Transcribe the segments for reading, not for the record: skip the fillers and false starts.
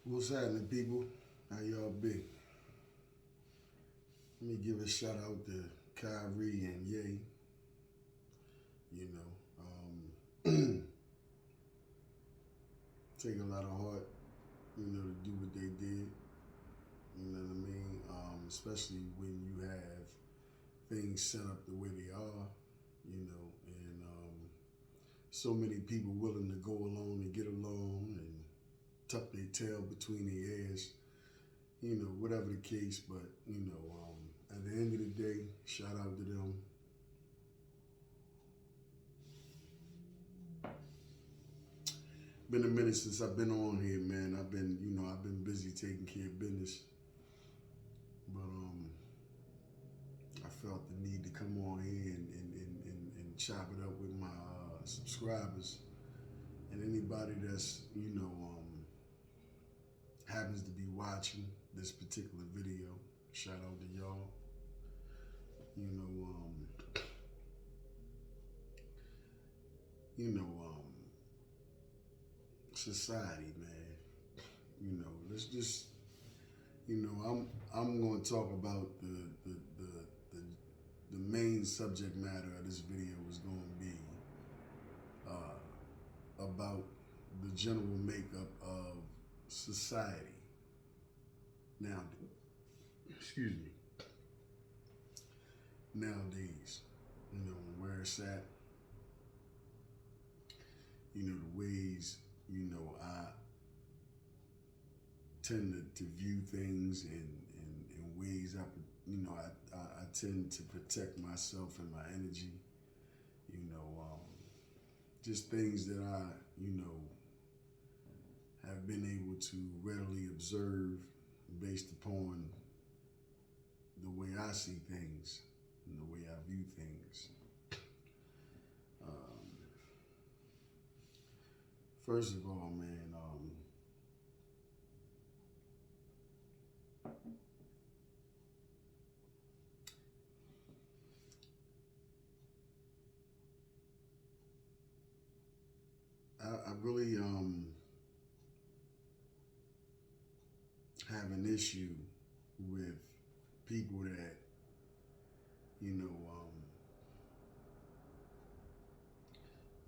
What's happening, people? How y'all be? Let me give a shout out to Kyrie and Ye. You know, take a lot of heart, to do what they did. You know what I mean? Especially when you have things set up the way they are, and so many people willing to go along and get along and tuck their tail between their ears, whatever the case. But, at the end of the day, shout out to them. Been a minute since I've been on here, man. I've been busy taking care of business. But I felt the need to come on here and chop it up with my subscribers and anybody that's, happens to be watching this particular video. Shout out to y'all. Society, man. Let's just, I'm going to talk about the main subject matter of this video is going to be about the general makeup of society now. Excuse me. Nowadays, where it's at, the ways, I tend to view things in ways I tend to protect myself and my energy, just things that I, have been able to readily observe based upon the way I see things and the way I view things. First of all, man, I really have an issue with people that,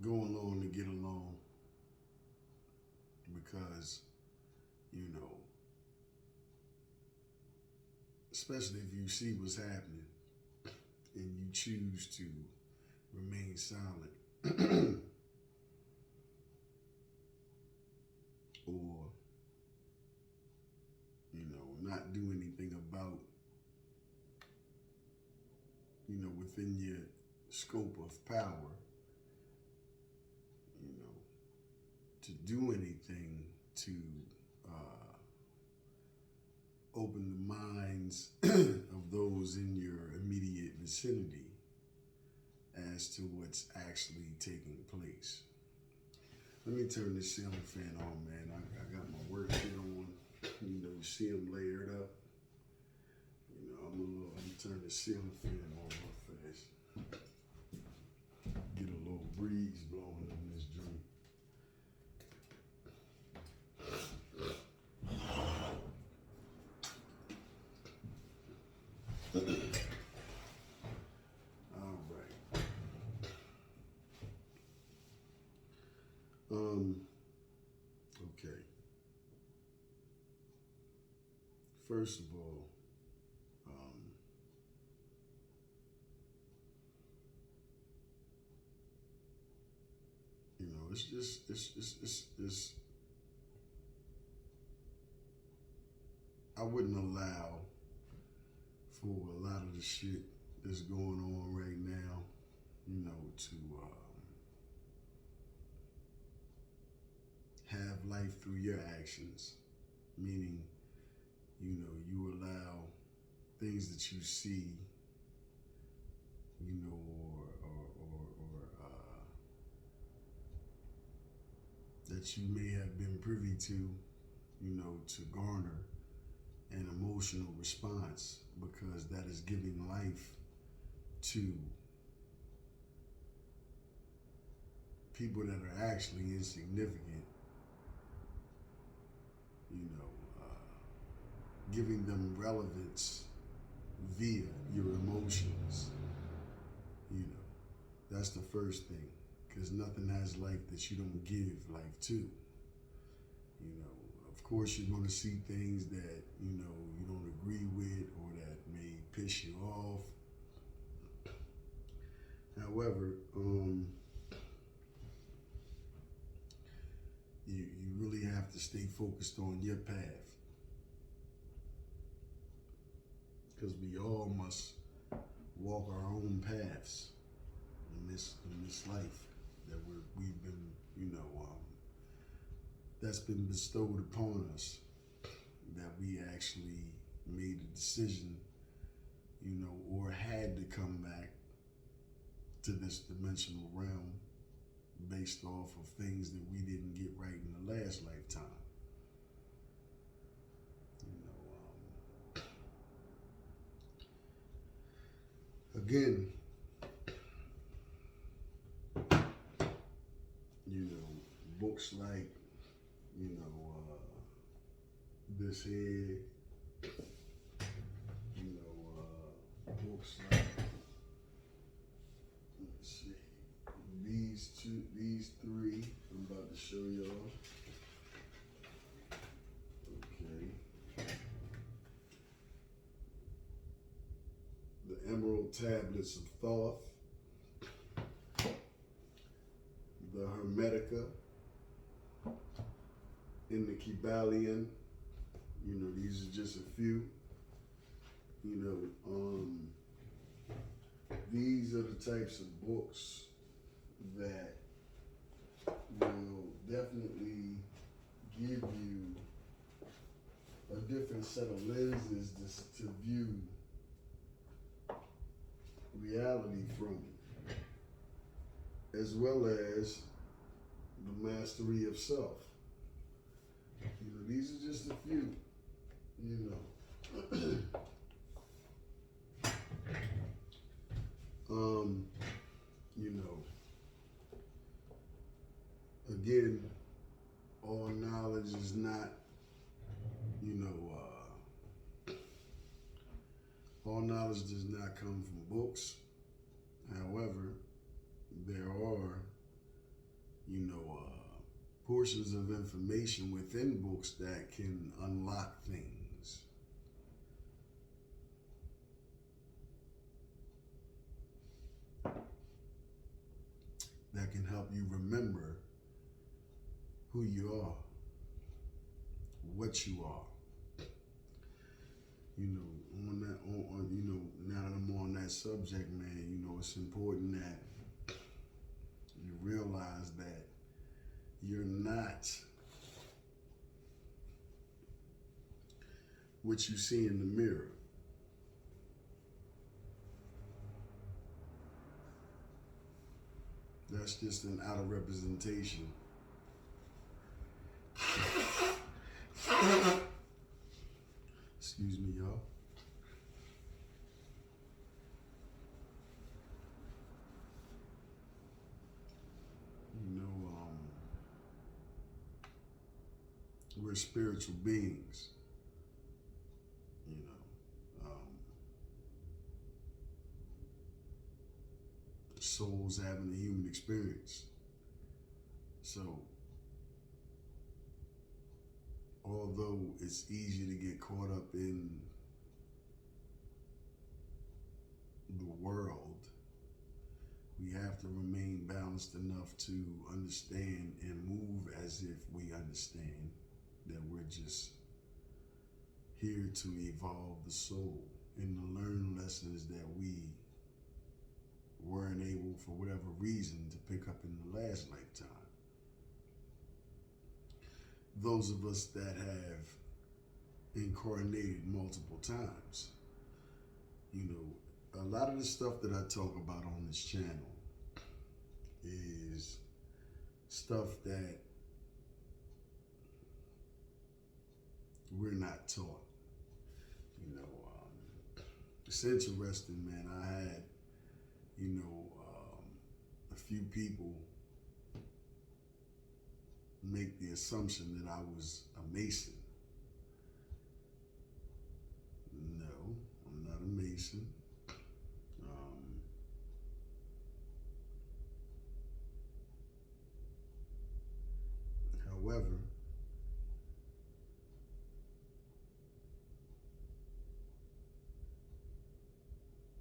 go along to get along because, especially if you see what's happening and you choose to remain silent or, not do anything about, within your scope of power, to do anything to open the minds of those in your immediate vicinity as to what's actually taking place. Let me turn this ceiling fan on, man. I got my work shit on. You see them layered up. I'm gonna turn the ceiling fan on real fast. Get a little breeze blowing in this joint. All right. Okay. First of all, it's I wouldn't allow for a lot of the shit that's going on right now, to have life through your actions, meaning, you allow things that you see, or that you may have been privy to, to garner an emotional response because that is giving life to people that are actually insignificant, giving them relevance via your emotions. You know, that's the first thing, because nothing has life that you don't give life to. You know, of course, you're going to see things that, you know, you don't agree with or that may piss you off. However, you really have to stay focused on your path, because we all must walk our own paths in this life that we've been, you know, that's been bestowed upon us, that we actually made a decision, you know, or had to come back to this dimensional realm based off of things that we didn't get right in the last lifetime. Again, you know, books like, you know, this here, you know, books like, let's see, these three, I'm about to show y'all. Okay. The Emerald Tablets of Thoth, the Hermetica, in the Kybalion. You know, these are just a few. You know, these are the types of books that will definitely give you a different set of lenses to view reality from, as well as the mastery of self. You know, these are just a few, you know. You know, again, all knowledge is not, you know, all knowledge does not come from books. However, there are, you know, portions of information within books that can unlock things. That can help you remember who you are, what you are. You know, on that, you know, now that I'm on that subject, man, you know, it's important that you realize that you're not what you see in the mirror. That's just an outer representation. Excuse me, y'all. You know, we're spiritual beings. You know, souls having a human experience. So, although it's easy to get caught up in the world, we have to remain balanced enough to understand and move as if we understand that we're just here to evolve the soul and to learn lessons that we weren't able, for whatever reason, to pick up in the last lifetime. Those of us that have incarnated multiple times, you know, a lot of the stuff that I talk about on this channel is stuff that we're not taught. You know, it's interesting, man. I had, you know, a few people make the assumption that I was a Mason. Mason. Um, However,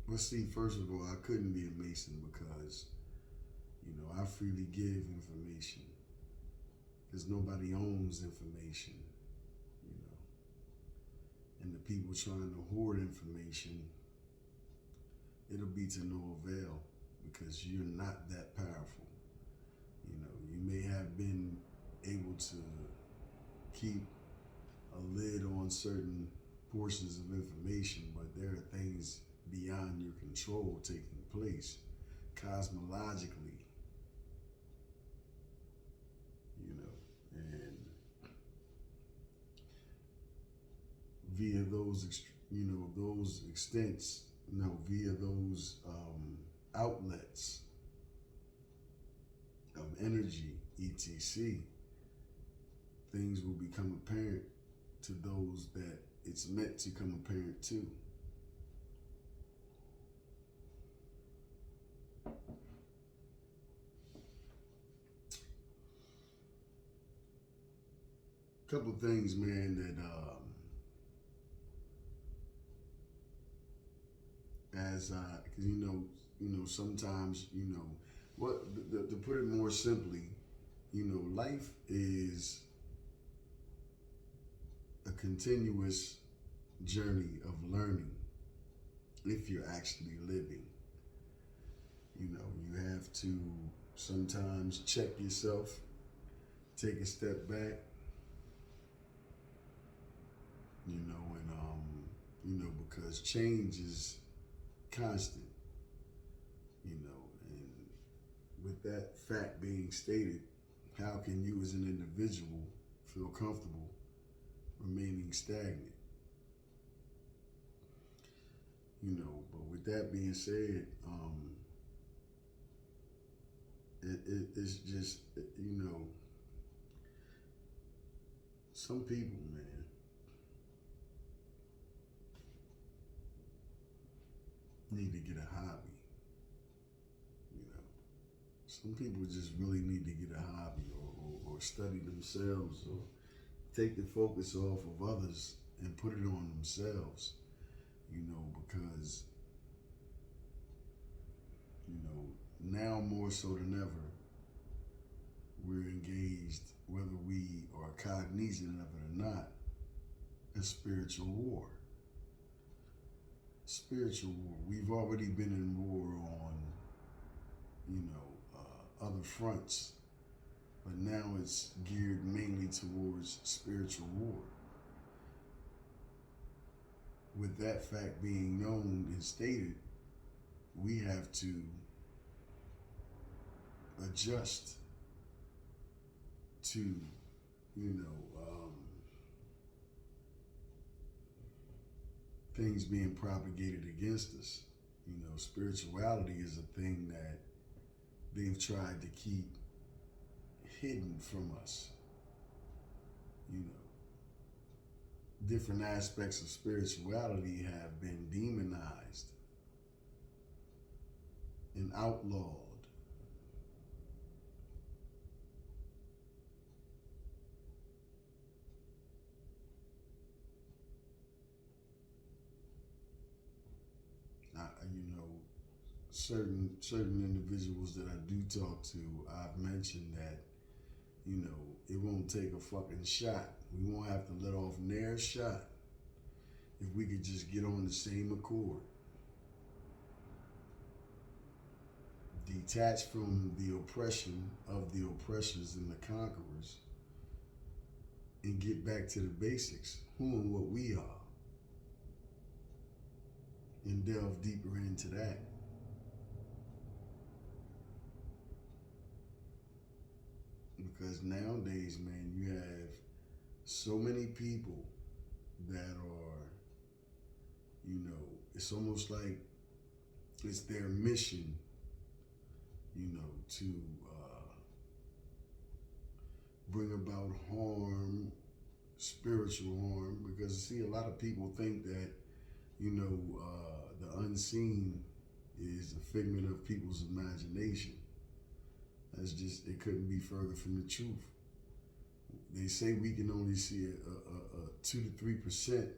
let's see, first of all, I couldn't be a Mason because, I freely give information. Because nobody owns information, you know. And the people trying to hoard information, it'll be to no avail because you're not that powerful. You may have been able to keep a lid on certain portions of information, but there are things beyond your control taking place cosmologically, and via those extents, via those outlets of energy, etc., things will become apparent to those that it's meant to come apparent to. Couple things, man, that because sometimes to put it more simply, life is a continuous journey of learning if you're actually living. You have to sometimes check yourself, take a step back, because change is constant, and with that fact being stated, how can you as an individual feel comfortable remaining stagnant? But with that being said, it's just, some people, man, need to get a hobby. Some people just really need to get a hobby or study themselves or take the focus off of others and put it on themselves, because, now more so than ever, we're engaged, whether we are cognizant of it or not, in spiritual war. Spiritual war. We've already been in war on, other fronts, but now it's geared mainly towards spiritual war. With that fact being known and stated, we have to adjust to, things being propagated against us. Spirituality is a thing that they've tried to keep hidden from us. Different aspects of spirituality have been demonized and outlawed. Certain individuals that I do talk to, I've mentioned that, it won't take a fucking shot. We won't have to let off near shot if we could just get on the same accord. Detach from the oppression of the oppressors and the conquerors and get back to the basics, who and what we are, and delve deeper into that. Because nowadays, man, you have so many people that are, it's almost like it's their mission, to bring about harm, spiritual harm. Because, see, a lot of people think that, The unseen is a figment of people's imagination. It couldn't be further from the truth. They say we can only see a 2 to 3%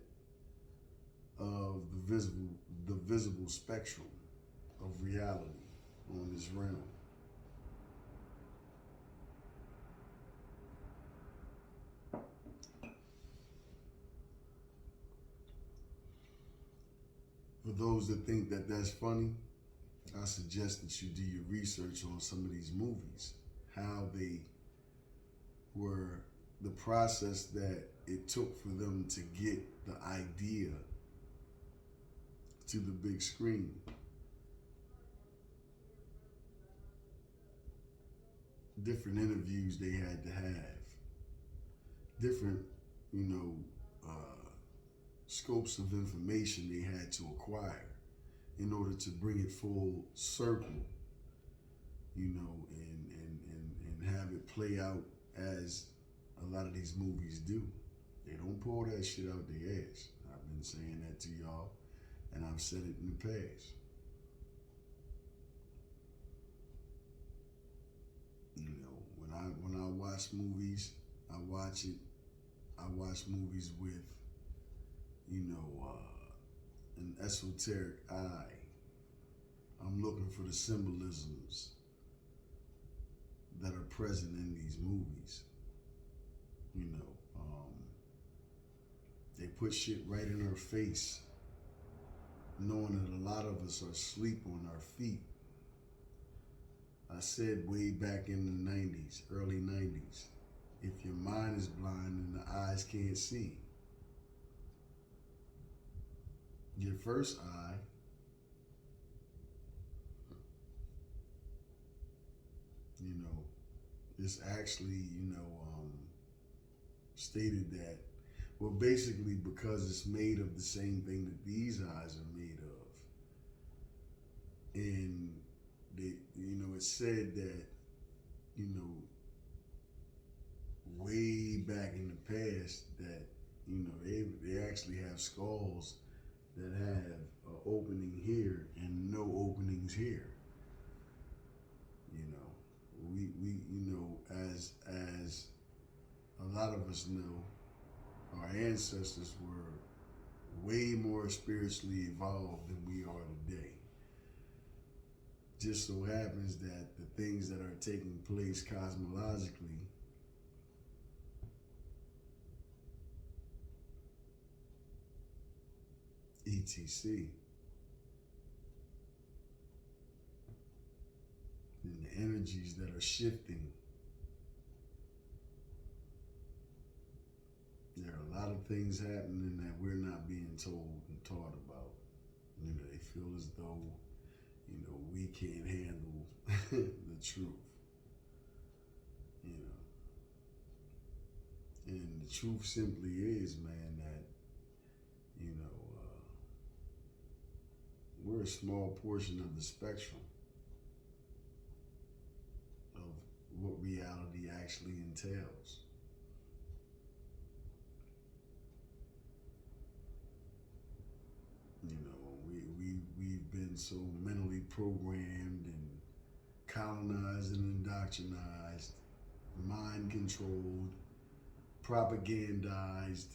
of the visible spectrum of reality on this realm. For those that think that that's funny, I suggest that you do your research on some of these movies, how they were, the process that it took for them to get the idea to the big screen. Different interviews they had to have, different, you know, scopes of information they had to acquire in order to bring it full circle, and have it play out as a lot of these movies do. They don't pull that shit out their ass. I've been saying that to y'all, and I've said it in the past. When I watch movies, I watch movies with, an esoteric eye. I'm looking for the symbolisms that are present in these movies. They put shit right in our face, knowing that a lot of us are asleep on our feet. I said way back in the 90s, early 90s, if your mind is blind and the eyes can't see, your first eye it's actually, stated that, well, basically because it's made of the same thing that these eyes are made of. And it said that, way back in the past that, they actually have skulls that have an opening here and no openings here. As a lot of us know, our ancestors were way more spiritually evolved than we are today. Just so happens that the things that are taking place cosmologically etc. And the energies that are shifting, there are a lot of things happening that we're not being told and taught about. They feel as though, we can't handle the truth. And the truth simply is, man, that, we're a small portion of the spectrum of what reality actually entails. We've been so mentally programmed and colonized and indoctrinized, mind controlled, propagandized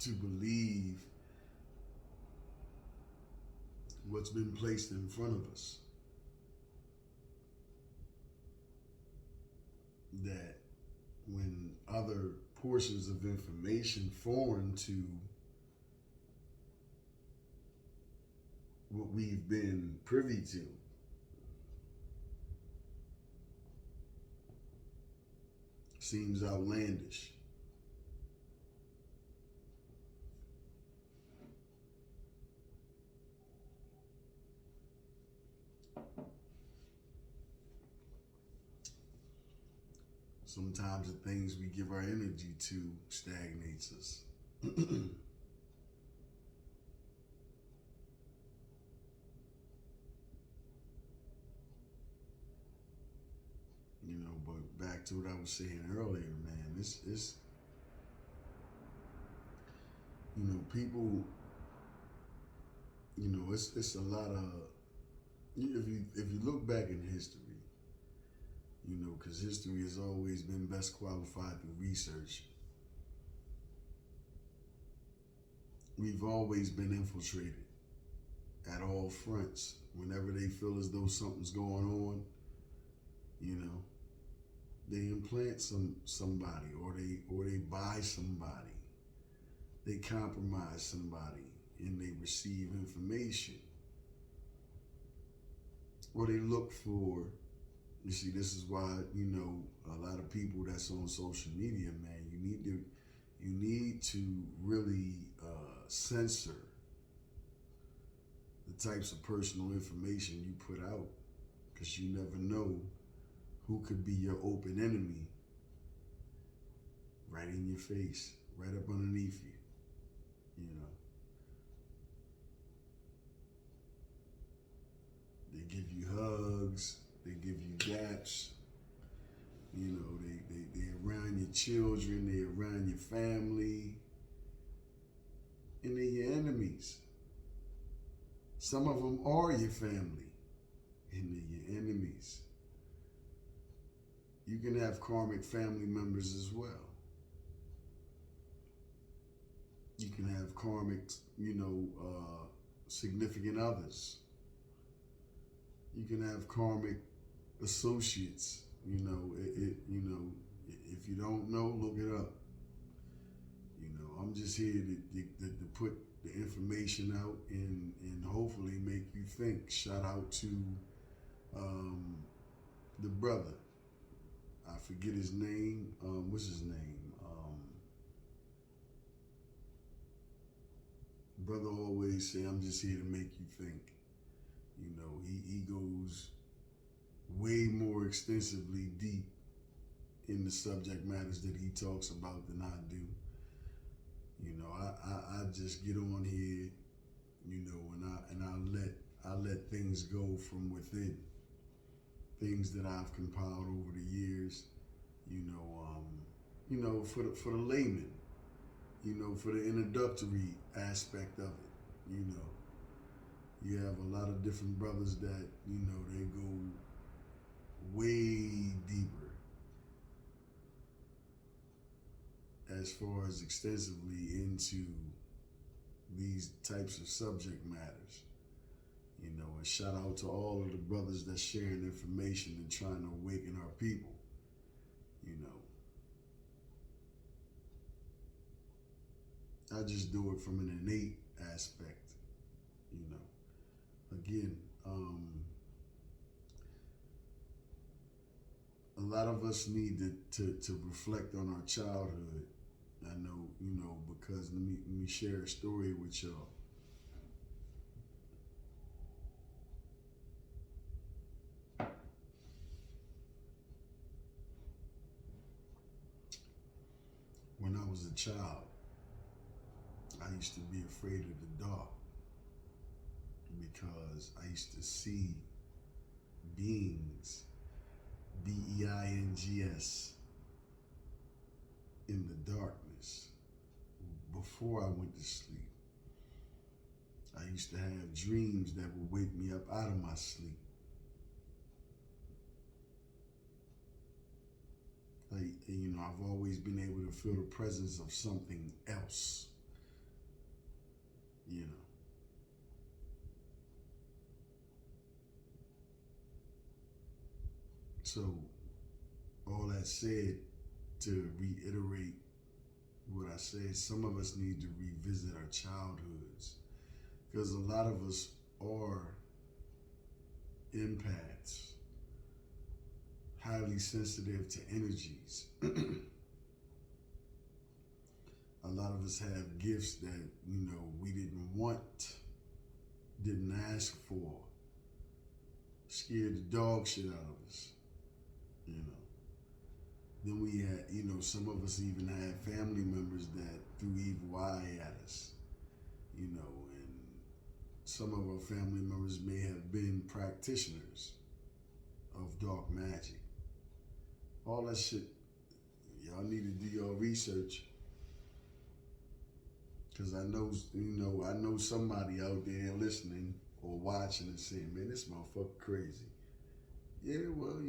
to believe what's been placed in front of us. That when other portions of information foreign to what we've been privy to seems outlandish. Sometimes the things we give our energy to stagnates us. But back to what I was saying earlier, man, it's people You know, it's a lot of, if you look back in history, you know, because history has always been best qualified through research. We've always been infiltrated at all fronts. Whenever they feel as though something's going on, you know, they implant somebody, or they buy somebody, they compromise somebody, and they receive information, or they look for. You see, this is why, you know, a lot of people that's on social media, man, you need to really censor the types of personal information you put out, because you never know who could be your open enemy right in your face, right up underneath you, you know. They give you hugs, they give you daps, you know, they're around your children, they're around your family, and they're your enemies. Some of them are your family, and they're your enemies. You can have karmic family members as well. You can have karmic, you know, significant others. You can have karmic associates. You know, you know, if you don't know, look it up. You know, I'm just here to put the information out and hopefully make you think. Shout out to the brother. I forget his name. What's his name? Brother always say, I'm just here to make you think. You know, he goes way more extensively deep in the subject matters that he talks about than I do. You know, I just get on here, you know, and I let things go from within, things that I've compiled over the years, you know, for the layman, you know, for the introductory aspect of it, you know. You have a lot of different brothers that, you know, they go way deeper as far as extensively into these types of subject matters. You know, and shout out to all of the brothers that's sharing information and trying to awaken our people, you know. I just do it from an innate aspect, you know. Again, a lot of us need to reflect on our childhood. I know, you know, because let me share a story with y'all. When I was a child, I used to be afraid of the dark because I used to see beings, beings, in the darkness before I went to sleep. I used to have dreams that would wake me up out of my sleep. Like, you know, I've always been able to feel the presence of something else, you know. So, all that said, to reiterate what I said, some of us need to revisit our childhoods, because a lot of us are empaths, highly sensitive to energies. A lot of us have gifts that, you know, we didn't want, didn't ask for, scared the dog shit out of us, you know. Then we had, you know, some of us even had family members that threw evil eye at us, you know, and some of our family members may have been practitioners of dark magic. All that shit, y'all need to do your research. Because I know somebody out there listening or watching and saying, man, this motherfucker crazy. Yeah, well,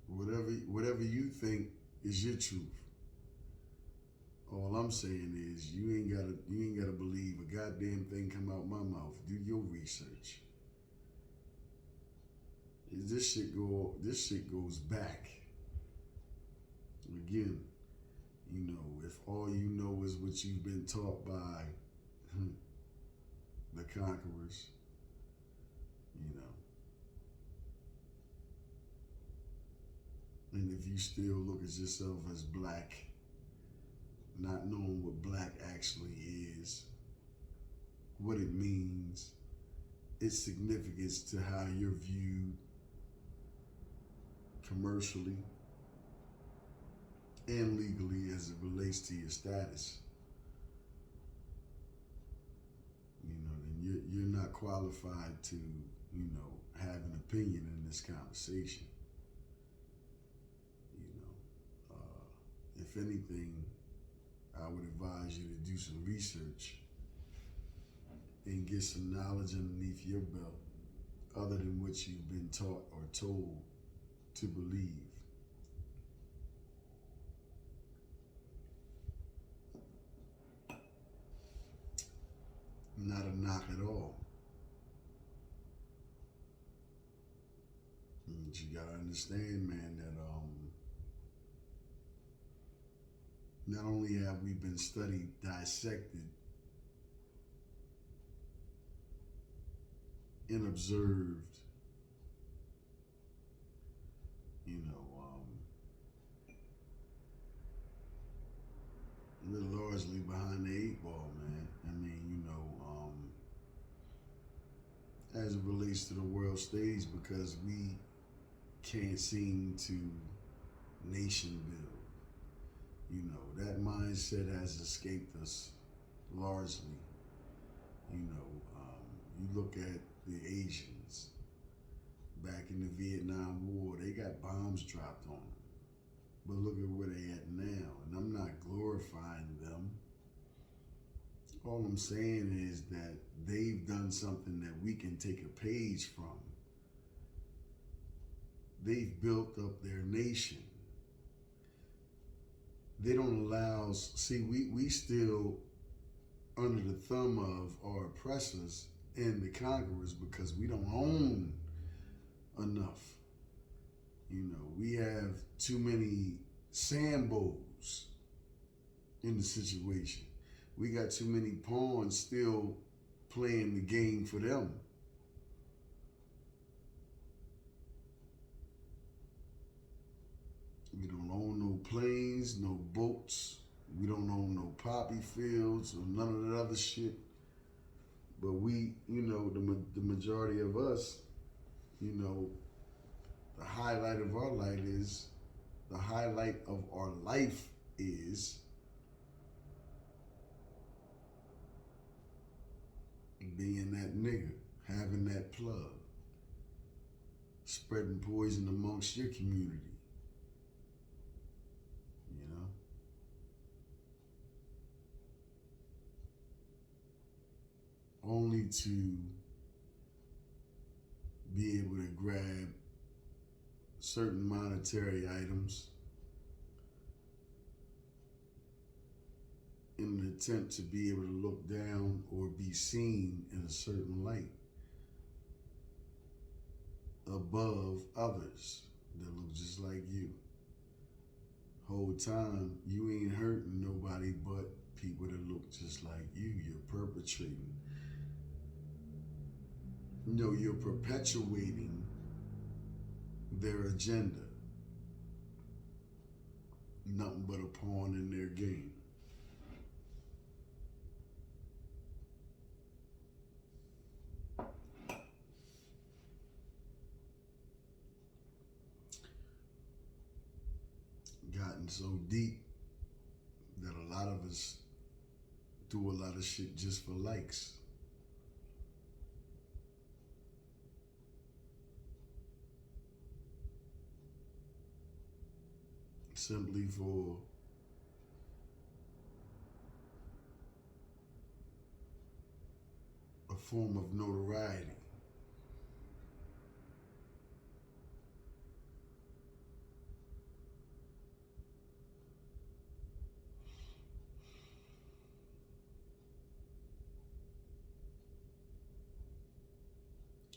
whatever you think is your truth. All I'm saying is you ain't gotta believe a goddamn thing come out my mouth. Do your research. This shit goes back. Again, if all you know is what you've been taught by the conquerors, and if you still look at yourself as black, not knowing what black actually is, what it means, its significance to how you're viewed commercially and legally as it relates to your status, then you're not qualified to, have an opinion in this conversation. If anything, I would advise you to do some research and get some knowledge underneath your belt other than what you've been taught or told to believe. Not a knock at all. But you gotta understand, man, that not only have we been studied, dissected, and observed, we're largely behind the eight ball, man. I mean, as it relates to the world stage, because we can't seem to nation build. That mindset has escaped us largely. You look at the Asians back in the Vietnam War, they got bombs dropped on them. But look at where they at now. And I'm not glorifying them. All I'm saying is that they've done something that we can take a page from. They've built up their nation. They don't allow, we still under the thumb of our oppressors and the conquerors because we don't own enough. We have too many Sambos in the situation. We got too many pawns still playing the game for them. We don't own no planes, no boats. We don't own no poppy fields or none of that other shit. But we, the majority of us, the highlight of our life is being that nigga, having that plug, spreading poison amongst your community. Only to be able to grab certain monetary items in an attempt to be able to look down or be seen in a certain light above others that look just like you. Whole time you ain't hurting nobody but people that look just like you. You're perpetrating. You're perpetuating their agenda. Nothing but a pawn in their game. Gotten so deep that a lot of us do a lot of shit just for likes. Simply for form of notoriety.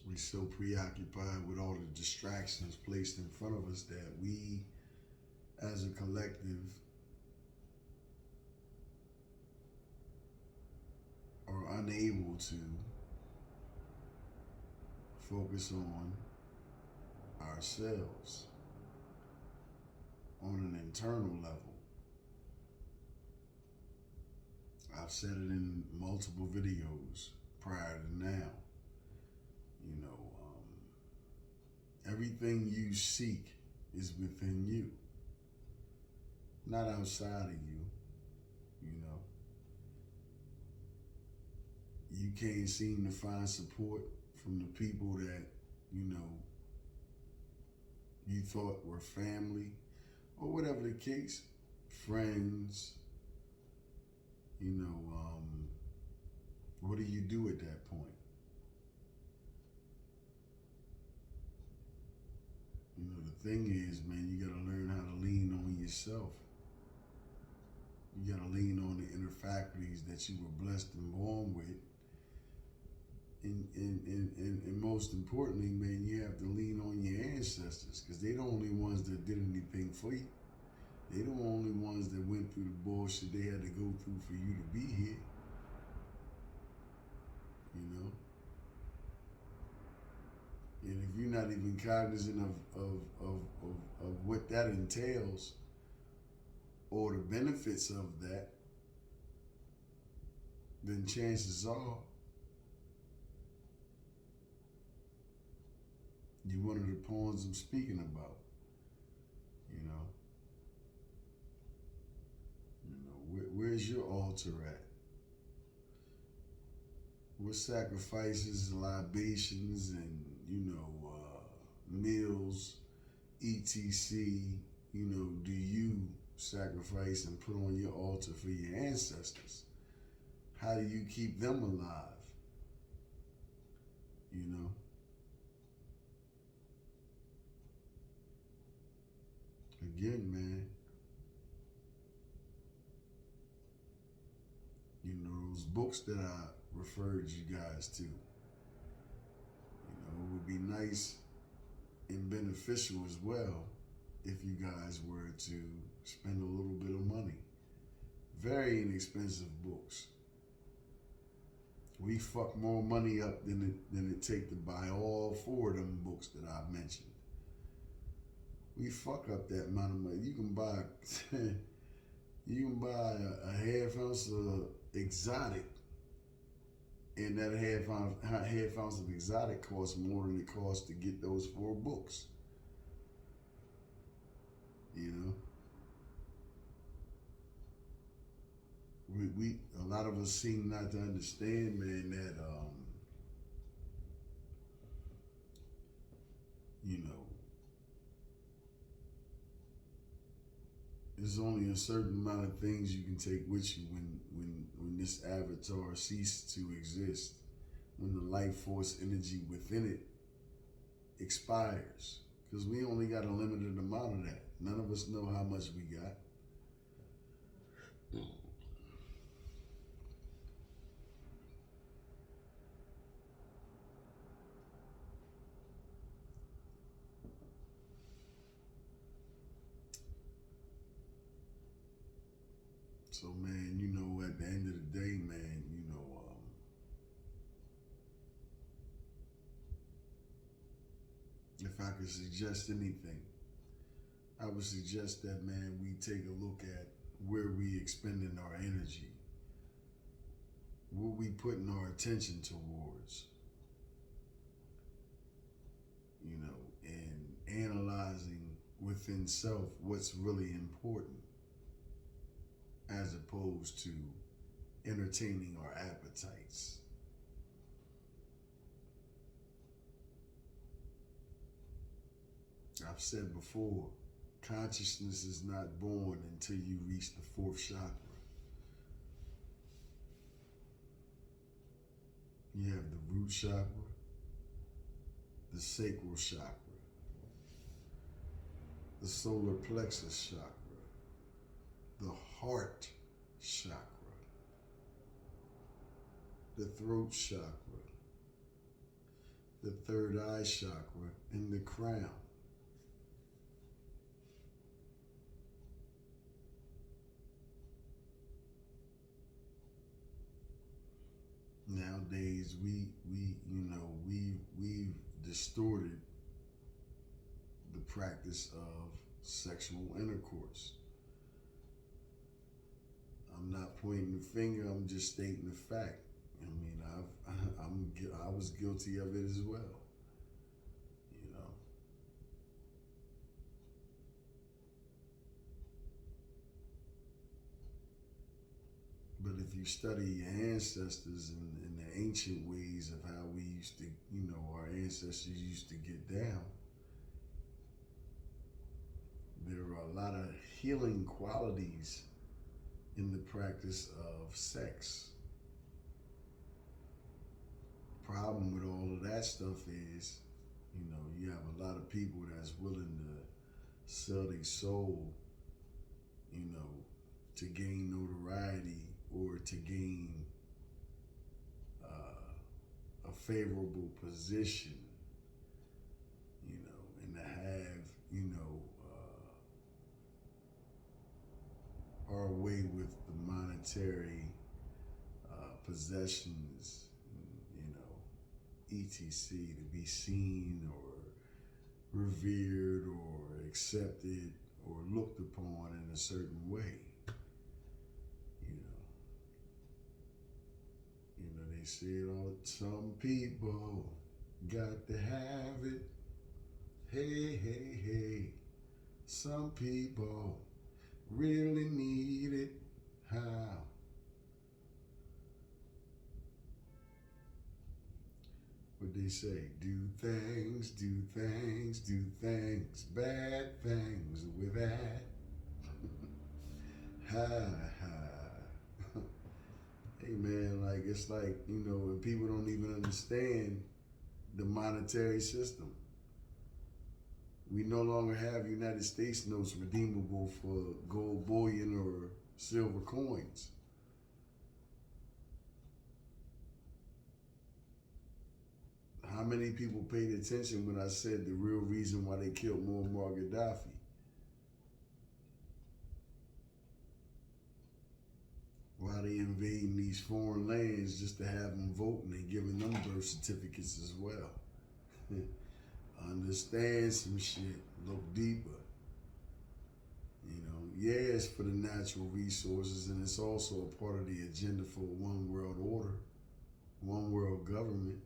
We're so preoccupied with all the distractions placed in front of us that we, as a collective, are unable to focus on ourselves on an internal level. I've said it in multiple videos prior to now. You know, everything you seek is within you, not outside of you. You know, you can't seem to find support from the people that, you know, you thought were family or whatever the case, friends. You know, what do you do at that point? You know, the thing is, man, you gotta learn how to lean on yourself. You gotta lean on the inner faculties that you were blessed and born with. And most importantly, man, you have to lean on your ancestors, because they're the only ones that did anything for you. They're the only ones that went through the bullshit they had to go through for you to be here. You know? And if you're not even cognizant of what that entails or the benefits of that, then chances are you're one of the pawns I'm speaking about. You know? Where's your altar at? What sacrifices, libations, and, meals, etc., do you sacrifice and put on your altar for your ancestors? How do you keep them alive? You know? Again, man, those books that I referred you guys to, it would be nice and beneficial as well if you guys were to spend a little bit of money. Very inexpensive books. We fuck more money up than it take to buy all 4 of them books that I mentioned. We fuck up that amount of money. You can buy a half ounce of exotic, and that half ounce of exotic costs more than it costs to get those 4 books. We a lot of us seem not to understand, man, that there's only a certain amount of things you can take with you when this avatar ceases to exist, when the life force energy within it expires, because we only got a limited amount of that. None of us know how much we got. So, man, at the end of the day, man, if I could suggest anything, I would suggest that, man, we take a look at where we expending our energy, what we putting our attention towards, and analyzing within self what's really important, as opposed to entertaining our appetites. I've said before, consciousness is not born until you reach the 4th chakra. You have the root chakra, the sacral chakra, the solar plexus chakra, the heart chakra, the throat chakra, the third eye chakra, and the crown. Nowadays, we've distorted the practice of sexual intercourse. I'm not pointing the finger. I'm just stating the fact. I mean, I was guilty of it as well. You know. But if you study your ancestors and the ancient ways of how we used to, our ancestors used to get down, there are a lot of healing qualities in the practice of sex. Problem with all of that stuff is, you have a lot of people that's willing to sell their soul, to gain notoriety or to gain a favorable position, and to have, our way with the monetary possessions, etc., to be seen or revered or accepted or looked upon in a certain way. They say it all. Some people got to have it. Hey, hey, hey. Some people really need it. How? What they say? Do things, do things, do things. Bad things with that. Ha, ha. Hey man, it's like, when people don't even understand the monetary system. We no longer have United States notes redeemable for gold bullion or silver coins. How many people paid attention when I said the real reason why they killed Muammar Gaddafi? Why they invading these foreign lands just to have them voting and giving them birth certificates as well. Understand some shit, look deeper. Yeah, it's for the natural resources, and it's also a part of the agenda for one world order, one world government.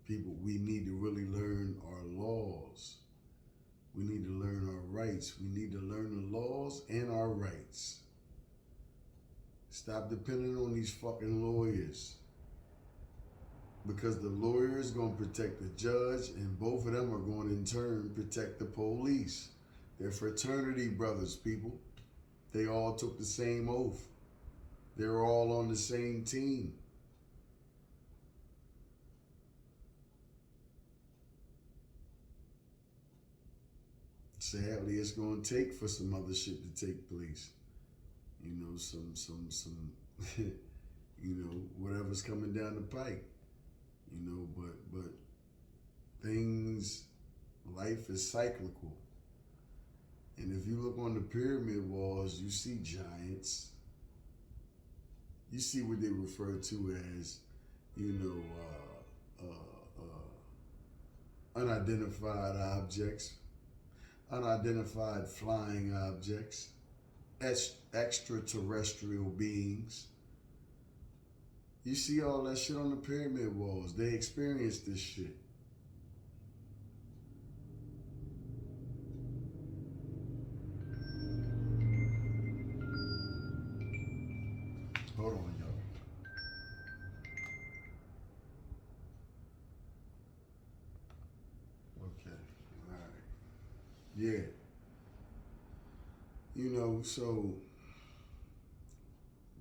People, we need to really learn our laws. We need to learn our rights. We need to learn the laws and our rights. Stop depending on these fucking lawyers. Because the lawyer is going to protect the judge, and both of them are going to in turn protect the police. They're fraternity brothers, people. They all took the same oath. They're all on the same team. Sadly, it's going to take for some other shit to take place. Some whatever's coming down the pike. But things, life is cyclical. And if you look on the pyramid walls, you see giants. You see what they refer to as, unidentified objects, unidentified flying objects, extraterrestrial beings. You see all that shit on the pyramid walls. They experienced this shit. Hold on, y'all. Okay. All right. Yeah. So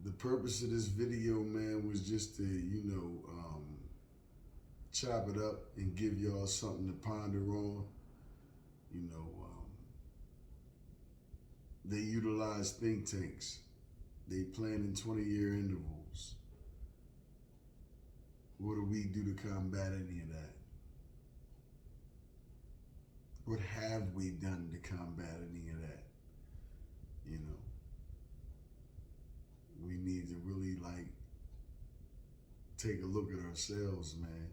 the purpose of this video, man, was just to, chop it up and give y'all something to ponder on. They utilize think tanks. They plan in 20-year intervals. What do we do to combat any of that? What have we done to combat any of that? We need to really take a look at ourselves, man.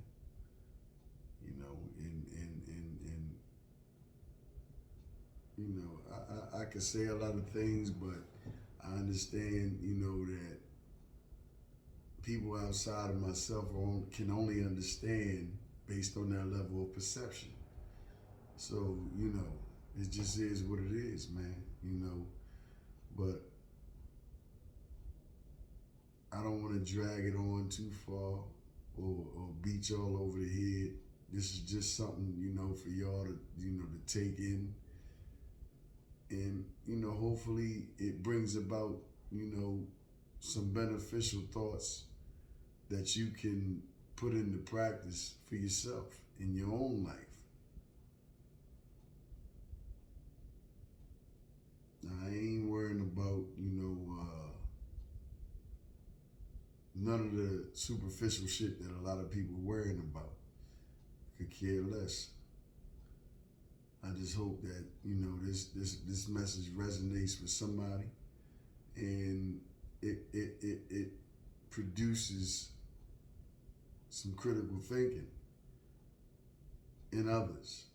I could say a lot of things, but I understand, that people outside of myself can only understand based on their level of perception. So, it just is what it is, man, but I don't want to drag it on too far or beat y'all over the head. This is just something, for y'all to, to take in. And, hopefully it brings about, some beneficial thoughts that you can put into practice for yourself in your own life. I ain't worrying about, none of the superficial shit that a lot of people are worrying about. Could care less. I just hope that, this message resonates with somebody and it produces some critical thinking in others.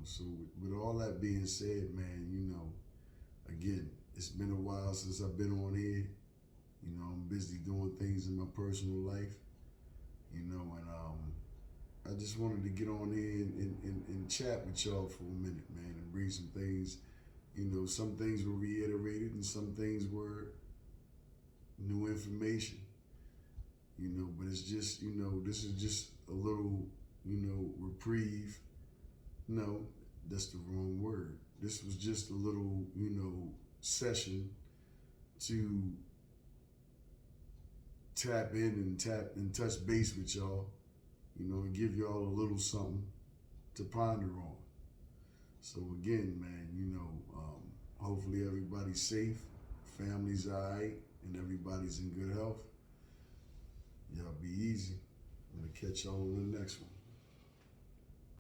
So with all that being said, man, again, it's been a while since I've been on here. I'm busy doing things in my personal life, and I just wanted to get on here and chat with y'all for a minute, man, and bring some things. Some things were reiterated and some things were new information, but it's just, this is just a little, reprieve. No, that's the wrong word. This was just a little, session to tap in and touch base with y'all, and give y'all a little something to ponder on. So again, man, hopefully everybody's safe, family's all right, and everybody's in good health. Y'all be easy. I'm gonna catch y'all on the next one.